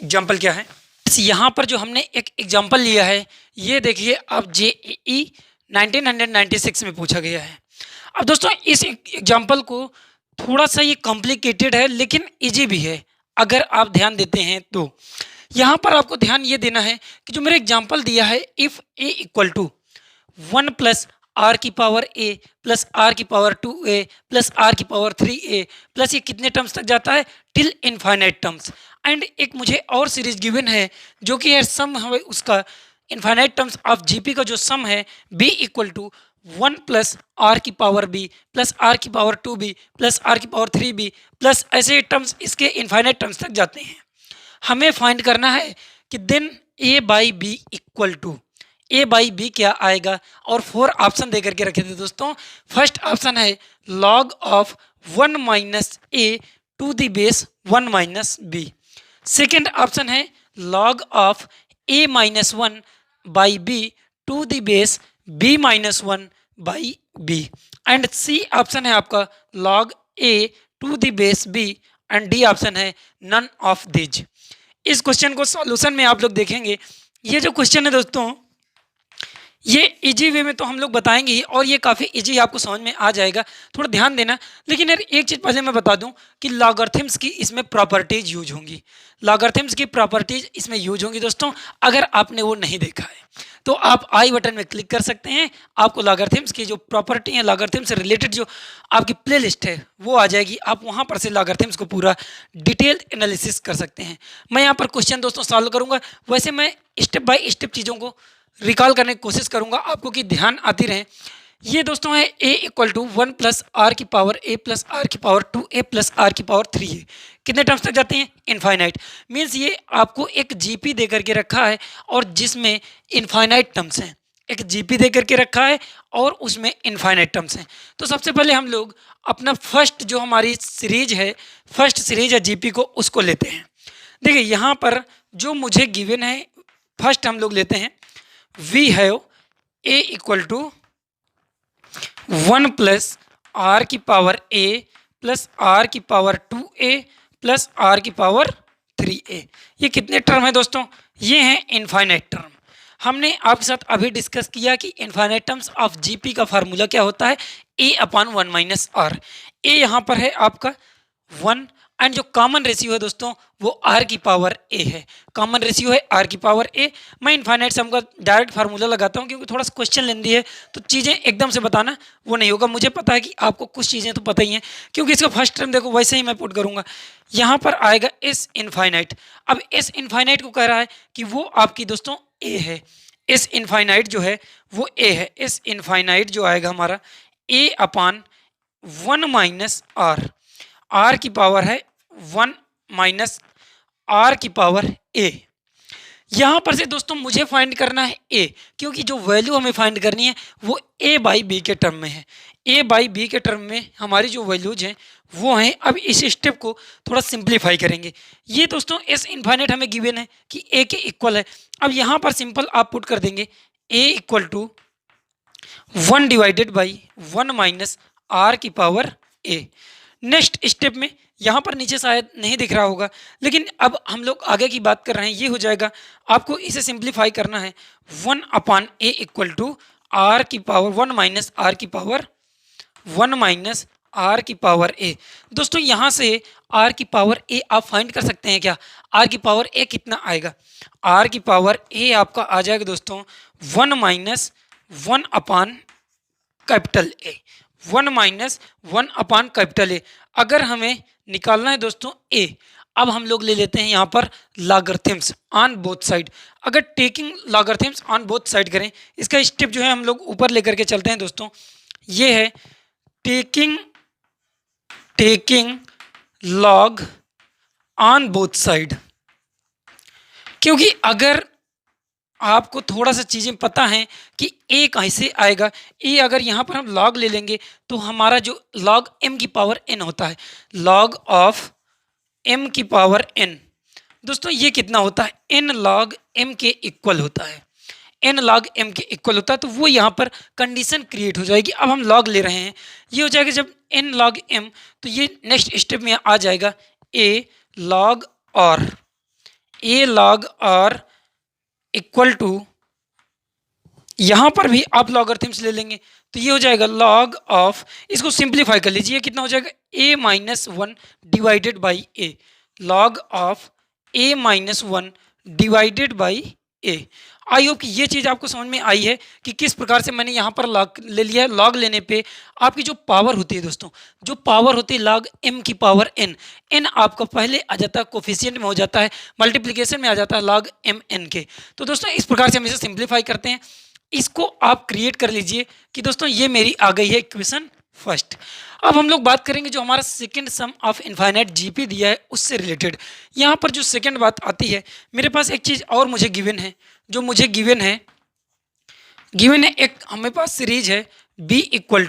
Example क्या है। यहाँ पर जो हमने एक एग्जाम्पल लिया है, ये देखिए अब JEE 1996 में पूछा गया है। अब दोस्तों इस एग्जाम्पल को थोड़ा सा ये कॉम्प्लिकेटेड है लेकिन इजी भी है अगर आप ध्यान देते हैं तो। यहाँ पर आपको ध्यान ये देना है कि जो मेरा एग्जाम्पल दिया है, if A equal to 1 plus R की पावर ए प्लस आर की पावर 2a प्लस आर की पावर 3a प्लस ये कितने टर्म्स तक जाता है, टिल इनफाइनाइट टर्म्स। एंड एक मुझे और सीरीज गिवन है जो कि है सम है उसका इनफाइनाइट टर्म्स ऑफ जीपी का जो सम है b equal to 1 plus R की पावर b प्लस आर की पावर 2b प्लस आर की पावर 3b प्लस ऐसे टर्म्स इसके इनफाइनाइट टर्म्स तक जाते हैं। हमें फाइंड करना है कि then a by B equal to A by B क्या आएगा, और 4 ऑप्शन दे करके रखे थे दोस्तों। फर्स्ट ऑप्शन है log of 1 minus a to the base 1 minus b. Second option है log of A minus 1 by b to the base b minus 1 by b. And C option है आपका log A to the base b. And D option है none of these. इस question को solution में आप लोग देखेंगे, ये जो क्वेश्चन है दोस्तों ये इजी वे में तो हम लोग बताएंगे ही, और ये काफ़ी इजी आपको समझ में आ जाएगा, थोड़ा ध्यान देना। लेकिन यार एक चीज़ पहले मैं बता दूं कि लॉगरिथम्स की इसमें प्रॉपर्टीज यूज होंगी, लॉगरिथम्स की प्रॉपर्टीज इसमें यूज होंगी दोस्तों। अगर आपने वो नहीं देखा है तो आप आई बटन में क्लिक कर सकते हैं, आपको लॉगरिथम्स की जो प्रॉपर्टी है, लॉगरिथम्स से रिलेटेड जो आपकी प्लेलिस्ट है वो आ जाएगी, आप वहाँ पर से लॉगरिथम्स को पूरा डिटेल्ड एनालिसिस कर सकते हैं। मैं यहाँ पर क्वेश्चन दोस्तों सॉल्व करूँगा, वैसे मैं स्टेप बाय स्टेप चीज़ों को रिकॉल करने की कोशिश करूंगा आपको कि ध्यान आती रहे। ये दोस्तों है a equal to 1 plus R की पावर a प्लस आर की पावर 2a प्लस आर की पावर 3a कितने टर्म्स तक जाते हैं, इनफाइनाइट। मीन्स ये आपको एक जीपी दे करके रखा है और जिसमें इनफाइनाइट टर्म्स हैं, एक जीपी दे करके रखा है और उसमें इनफाइनाइट टर्म्स हैं। तो सबसे पहले हम लोग अपना फर्स्ट जो हमारी सीरीज है, फर्स्ट सीरीज है जीपी को, उसको लेते हैं। देखिए यहाँ पर जो मुझे गिवन है, फर्स्ट हम लोग लेते हैं we have a equal to 1 plus R की पावर a प्लस आर की पावर 2a प्लस आर की पावर 3a। ये कितने टर्म है दोस्तों, ये हैं इनफाइनाइट टर्म। हमने आपके साथ अभी डिस्कस किया कि इनफाइनाइट टर्म्स ऑफ जीपी का फार्मूला क्या होता है, a upon 1 minus R. a यहाँ पर है आपका 1 एंड जो कॉमन रेशियो है दोस्तों वो आर की पावर ए है, कॉमन रेशियो है आर की पावर ए। मैं इनफाइनाइट सम का डायरेक्ट फार्मूला लगाता हूँ क्योंकि थोड़ा सा क्वेश्चन लेंदी है तो चीज़ें एकदम से बताना वो नहीं होगा। मुझे पता है कि आपको कुछ चीज़ें तो पता ही हैं क्योंकि इसका फर्स्ट टर्म देखो वैसे ही मैं पुट करूँगा। यहाँ पर आएगा एस इनफाइनाइट। अब एस इनफाइनाइट को कह रहा है कि वो आपकी दोस्तों ए है, एस इनफाइनाइट जो है वो ए है। एस इनफाइनाइट जो आएगा हमारा ए अपान 1 माइनस आर, आर की पावर है 1 माइनस आर की पावर ए। यहाँ पर से दोस्तों मुझे फाइंड करना है ए, क्योंकि जो वैल्यू हमें फाइंड करनी है वो ए बाई बी के टर्म में है। ए बाई बी के टर्म में हमारी जो वैल्यूज हैं वो हैं। अब इस स्टेप को थोड़ा सिंप्लीफाई करेंगे। ये दोस्तों एस इन्फाइनाइट हमें गिवन है कि ए के इक्वल है। अब यहाँ पर सिंपल आप पुट कर देंगे a equal to 1 divided by 1 minus are की पावर ए। नेक्स्ट स्टेप में यहाँ पर नीचे शायद नहीं दिख रहा होगा, लेकिन अब हम लोग आगे की बात कर रहे हैं, ये हो जाएगा। आपको इसे सिंप्लीफाई करना है 1 अपान ए इक्वल टू आर की पावर 1 माइनस आर की पावर 1 माइनस आर की पावर ए। दोस्तों यहाँ से आर की पावर ए आप फाइंड कर सकते हैं क्या, आर की पावर ए कितना आएगा, आर की पावर ए आपका आ जाएगा दोस्तों 1 minus 1 upon capital A, 1 minus 1 upon capital A. अगर हमें निकालना है दोस्तों ए, अब हम लोग ले लेते हैं यहाँ पर लॉगरिथम्स ऑन बोथ साइड। अगर taking logarithms on both side करें, इसका स्टेप जो है हम लोग ऊपर लेकर के चलते हैं दोस्तों। ये है taking log on both side. क्योंकि अगर आपको थोड़ा सा चीज़ें पता है कि ए कैसे आएगा, ए अगर यहाँ पर हम लॉग ले लेंगे तो हमारा जो लॉग एम की पावर एन होता है, लॉग ऑफ एम की पावर एन दोस्तों ये कितना होता है, एन लॉग एम के इक्वल होता है, एन लॉग एम के इक्वल होता है। तो वो यहाँ पर कंडीशन क्रिएट हो जाएगी। अब हम लॉग ले रहे हैं, ये हो जाएगा जब एन लॉग एम, तो ये नेक्स्ट स्टेप में आ जाएगा a log r, a log r equal to, यहां पर भी आप लॉगरिथम्स ले लेंगे तो ये हो जाएगा लॉग ऑफ, इसको सिंप्लीफाई कर लीजिए, कितना हो जाएगा a minus one divided by a, log of A minus one divided by a. I hope कि ये चीज़ आपको समझ में आई है कि किस प्रकार से मैंने यहाँ पर लॉग ले लिया है। लॉग लेने पे आपकी जो पावर होती है दोस्तों, जो पावर होती है लॉग एम की पावर एन, एन आपका पहले आ जाता है कोफिशिएंट में, हो जाता है मल्टीप्लिकेशन में आ जाता है लॉग एम एन के। तो दोस्तों इस प्रकार से हम इसे सिंप्लीफाई करते हैं, इसको आप क्रिएट कर लीजिए कि दोस्तों ये मेरी आ गई है इक्वेशन फर्स्ट। अब हम लोग बात करेंगे जो हमारा second some of infinite GP दिया है उससे रिलेटेड। यहाँ पर जो सेकंड बात आती है, मेरे पास एक चीज़ और मुझे गिवन है, जो मुझे गिवन है एक हमें पास सीरीज है b equal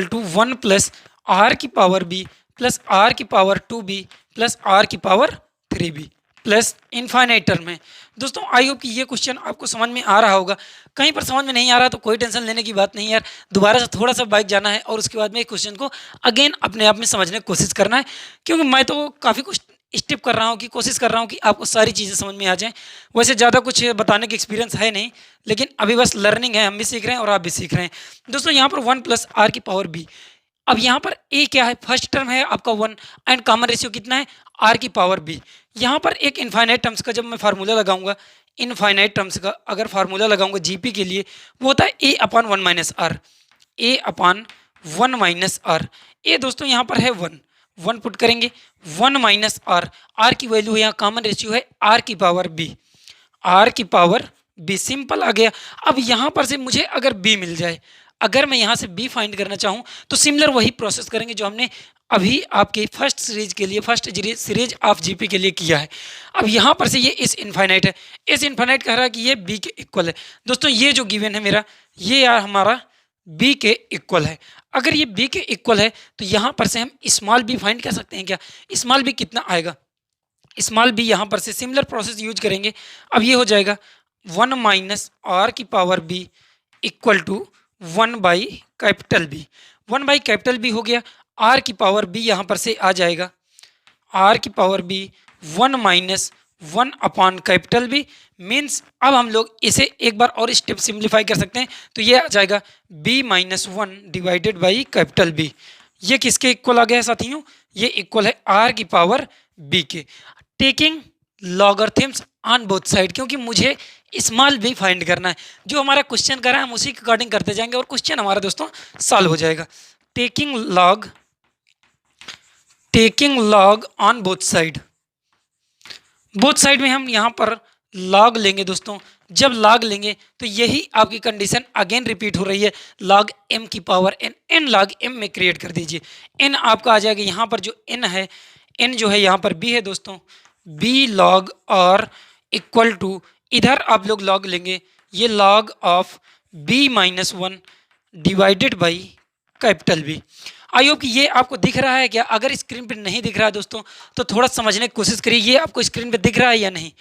to one plus R की पावर b प्लस आर की पावर 2b प्लस आर की power 3b plus infinite term है। दोस्तों आई होप कि ये क्वेश्चन आपको समझ में आ रहा होगा। कहीं पर समझ में नहीं आ रहा तो कोई टेंशन लेने की बात नहीं यार, दोबारा से थोड़ा सा बाइक जाना है और उसके बाद में इस क्वेश्चन को अगेन अपने आप में समझने की कोशिश करना है, क्योंकि मैं तो काफ़ी कुछ स्टेप कर रहा हूँ कि कोशिश कर रहा हूँ कि आपको सारी चीज़ें समझ में आ जाएं। वैसे ज़्यादा कुछ बताने की एक्सपीरियंस है नहीं, लेकिन अभी बस लर्निंग है, हम भी सीख रहे हैं और आप भी सीख रहे हैं। दोस्तों यहाँ पर वन प्लस आर की पावर बी, अब यहाँ पर ए क्या है, फर्स्ट टर्म है आपका वन एंड कॉमन रेशियो कितना है आर की पावर बी। यहाँ पर एक इनफाइनाइट टर्म्स का जब मैं फार्मूला लगाऊंगा, इनफाइनाइट टर्म्स का अगर फार्मूला लगाऊंगा जीपी के लिए, वो होता है a upon one minus r, a upon one minus r. ए दोस्तों यहाँ पर है वन, वन पुट करेंगे, वन माइनस आर, आर की वैल्यू है यहाँ कॉमन रेशियो है आर की पावर बी, आर की पावर बी, सिंपल आ गया। अब यहाँ पर से मुझे अगर बी मिल जाए, अगर मैं यहाँ से बी फाइंड करना चाहूँ तो सिमिलर वही प्रोसेस करेंगे जो हमने अभी आपके फर्स्ट सीरीज के लिए, फर्स्ट सीरीज ऑफ जीपी के लिए किया है। अब यहाँ पर से ये इस इनफाइनाइट है, इस इनफाइनाइट कह रहा है कि ये बी के इक्वल है। दोस्तों ये जो गिवन है मेरा, ये यार हमारा बी के इक्वल है। अगर ये बी के इक्वल है तो यहाँ पर से हम स्मॉल बी फाइंड कर सकते हैं क्या? स्मॉल बी कितना आएगा? स्मॉल बी यहाँ पर से सिमिलर प्रोसेस यूज करेंगे। अब ये हो जाएगा वन माइनस आर की power B equal to one by capital B, one by capital B हो गया, आर की पावर बी यहाँ पर से आ जाएगा, आर की power B one minus one upon capital B, means अब हम लोग इसे एक बार और स्टेप सिंप्लीफाई कर सकते हैं तो ये आ जाएगा B minus one divided by capital B. ये किसके इक्वल आ गया है साथियों? ये इक्वल है आर की पावर बी के। Taking logarithms on both side, क्योंकि मुझे स्मॉल बी फाइंड करना है, जो हमारा क्वेश्चन कर रहा है हम उसी के अकॉर्डिंग करते जाएंगे और क्वेश्चन हमारा दोस्तों सॉल्व हो जाएगा। Taking log on both side, both side में हम यहाँ पर लॉग लेंगे दोस्तों। जब लॉग लेंगे तो यही आपकी कंडीशन अगेन रिपीट हो रही है, लॉग एम की power N, N log M में क्रिएट कर दीजिए। एन आपका आ जाएगा यहाँ पर जो एन है, एन जो है यहाँ पर बी है दोस्तों, बी लॉग और इक्वल टू, इधर आप लोग लॉग लेंगे, ये log of B minus one divided by capital B. I hope कि ये आपको दिख रहा है क्या? अगर स्क्रीन पे नहीं दिख रहा है दोस्तों तो थोड़ा समझने की कोशिश करिए, ये आपको स्क्रीन पे दिख रहा है या नहीं।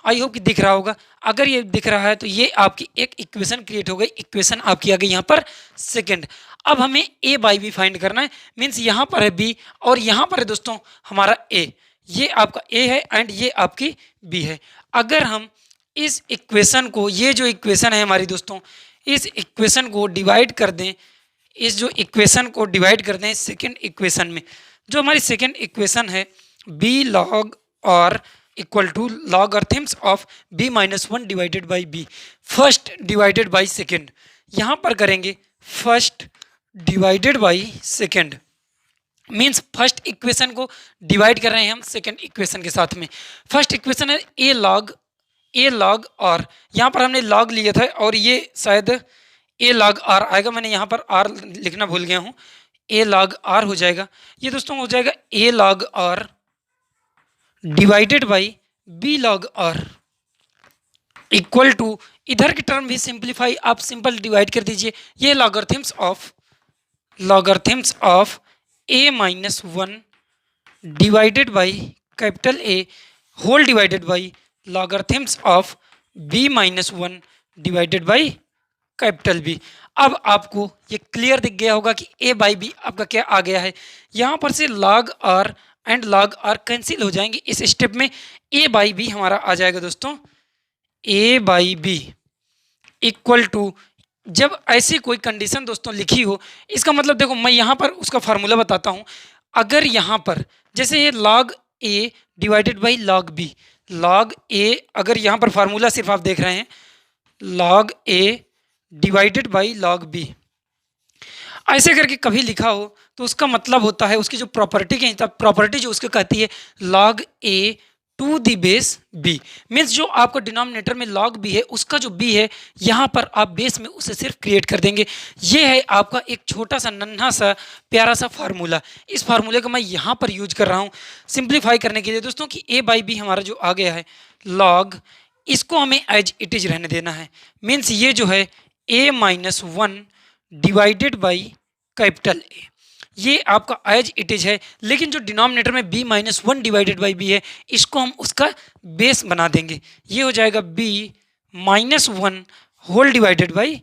आई होप कि दिख रहा होगा। अगर ये दिख रहा है तो ये आपकी एक इक्वेशन क्रिएट हो गई, इक्वेशन आपकी आ गई यहाँ पर सेकंड। अब हमें ए बाई बी फाइंड करना है, मीन्स यहाँ पर है बी और यहाँ पर है दोस्तों हमारा ए, ये आपका ए है एंड ये आपकी बी है। अगर हम इस इक्वेशन को, ये जो इक्वेशन है हमारी दोस्तों, इस इक्वेशन को डिवाइड कर दें, इस जो इक्वेशन को डिवाइड कर दें सेकेंड इक्वेशन में, जो हमारी सेकेंड इक्वेशन है बी लॉग और equal to logarithms of B minus one divided by B, first divided by second, यहाँ पर करेंगे first divided by second, means first equation को डिवाइड कर रहे हैं हम सेकेंड इक्वेशन के साथ में। फर्स्ट इक्वेशन है ए लॉग और, यहाँ पर हमने लॉग लिया था और ये शायद ए लॉग आर आएगा, मैंने यहाँ पर आर लिखना भूल गया हूँ, ए लॉग आर हो जाएगा। ये दोस्तों हो जाएगा a log r divided by b log r equal to, इधर की टर्म भी सिंप्लीफाई आप सिंपल डिवाइड कर दीजिए, ये logarithms of A minus one divided by capital A whole divided by logarithms of B minus one divided by capital B. अब आपको ये क्लियर दिख गया होगा कि ए बाई बी आपका क्या आ गया है। यहाँ पर से log are and log are cancel हो जाएंगे इस स्टेप में। ए बाई बी हमारा आ जाएगा दोस्तों, ए बाई बी इक्वल टू, जब ऐसी कोई कंडीशन दोस्तों लिखी हो, इसका मतलब देखो मैं यहाँ पर उसका फार्मूला बताता हूँ। अगर यहाँ पर जैसे ये log a divided by log b, log a अगर यहाँ पर फार्मूला सिर्फ आप देख रहे हैं log a divided by log b, ऐसे करके कभी लिखा हो तो उसका मतलब होता है उसकी जो प्रॉपर्टी के तब प्रॉपर्टी जो उसको कहती है log A to the base B, means जो आपका डिनोमिनेटर में लॉग बी है उसका जो बी है यहाँ पर आप बेस में उसे सिर्फ क्रिएट कर देंगे। ये है आपका एक छोटा सा नन्हा सा प्यारा सा फार्मूला। इस फार्मूले को मैं यहाँ पर यूज कर रहा हूँ सिंप्लीफाई करने के लिए दोस्तों कि ए बाई बी हमारा जो आ गया है लॉग, इसको हमें एज इट इज रहने देना है। मीन्स ये जो है a minus one divided by capital A, ये आपका एज इट इज है, लेकिन जो डिनोमिनेटर में b minus one divided by B है इसको हम उसका बेस बना देंगे। ये हो जाएगा b minus one whole divided by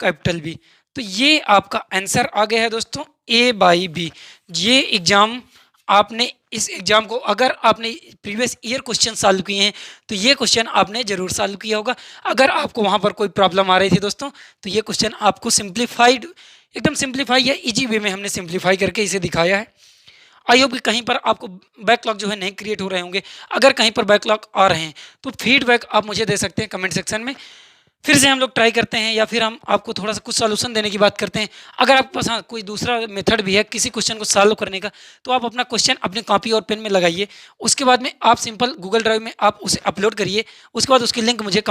capital B. तो ये आपका आंसर आ गया है दोस्तों a बाई बी। ये एग्जाम आपने इस एग्जाम को अगर आपने प्रीवियस ईयर क्वेश्चन सॉल्व किए हैं तो ये क्वेश्चन आपने जरूर सॉल्व किया होगा। अगर आपको वहाँ पर कोई प्रॉब्लम आ रही थी दोस्तों तो ये क्वेश्चन आपको सिंप्लीफाइड, एकदम सिंप्लीफाई या इजी वे में हमने सिंप्लीफाई करके इसे दिखाया है। आई होप कि कहीं पर आपको बैकलॉग जो है नहीं क्रिएट हो रहे होंगे। अगर कहीं पर बैकलॉग आ रहे हैं तो फीडबैक आप मुझे दे सकते हैं कमेंट सेक्शन में, फिर से हम लोग ट्राई करते हैं या फिर हम आपको थोड़ा सा कुछ सोल्यूशन देने की बात करते हैं। अगर आपके पास हाँ कोई दूसरा मेथड भी है किसी क्वेश्चन को सॉल्व करने का तो आप अपना क्वेश्चन अपनी कॉपी और पेन में लगाइए, उसके बाद में आप सिंपल गूगल ड्राइव में आप उसे अपलोड करिए, उसके बाद उसकी लिंक मुझे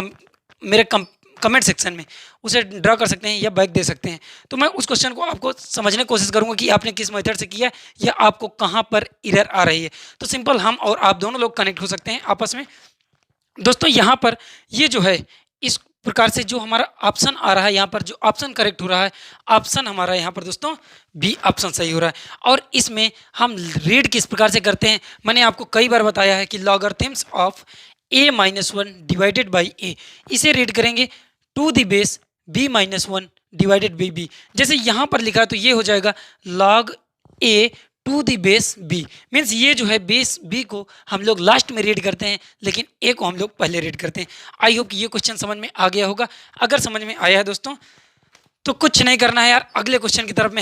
मेरे कमेंट सेक्शन में उसे ड्रा कर सकते हैं या बैक दे सकते हैं। तो मैं उस क्वेश्चन को आपको समझने की कोशिश करूंगा कि आपने किस मेथड से किया या आपको कहाँ पर एरर आ रही है। तो सिंपल हम और आप दोनों लोग कनेक्ट हो सकते हैं आपस में। दोस्तों यहाँ पर ये जो है इस प्रकार से जो हमारा ऑप्शन आ रहा है, यहाँ पर जो ऑप्शन करेक्ट हो रहा है, ऑप्शन हमारा यहाँ पर दोस्तों बी ऑप्शन सही हो रहा है। और इसमें हम रीड किस प्रकार से करते हैं, मैंने आपको कई बार बताया है कि logarithms of A minus one divided by a, इसे रीड करेंगे to the base b minus one divided by b. जैसे यहाँ पर लिखा है तो ये हो जाएगा log A to the base B, means ये जो है बेस बी को हम लोग लास्ट में रीड करते हैं लेकिन ए को हम लोग पहले रीड करते हैं। आई होप कि ये क्वेश्चन समझ में आ गया होगा। अगर समझ में आया है दोस्तों तो कुछ नहीं करना है यार, अगले क्वेश्चन की तरफ में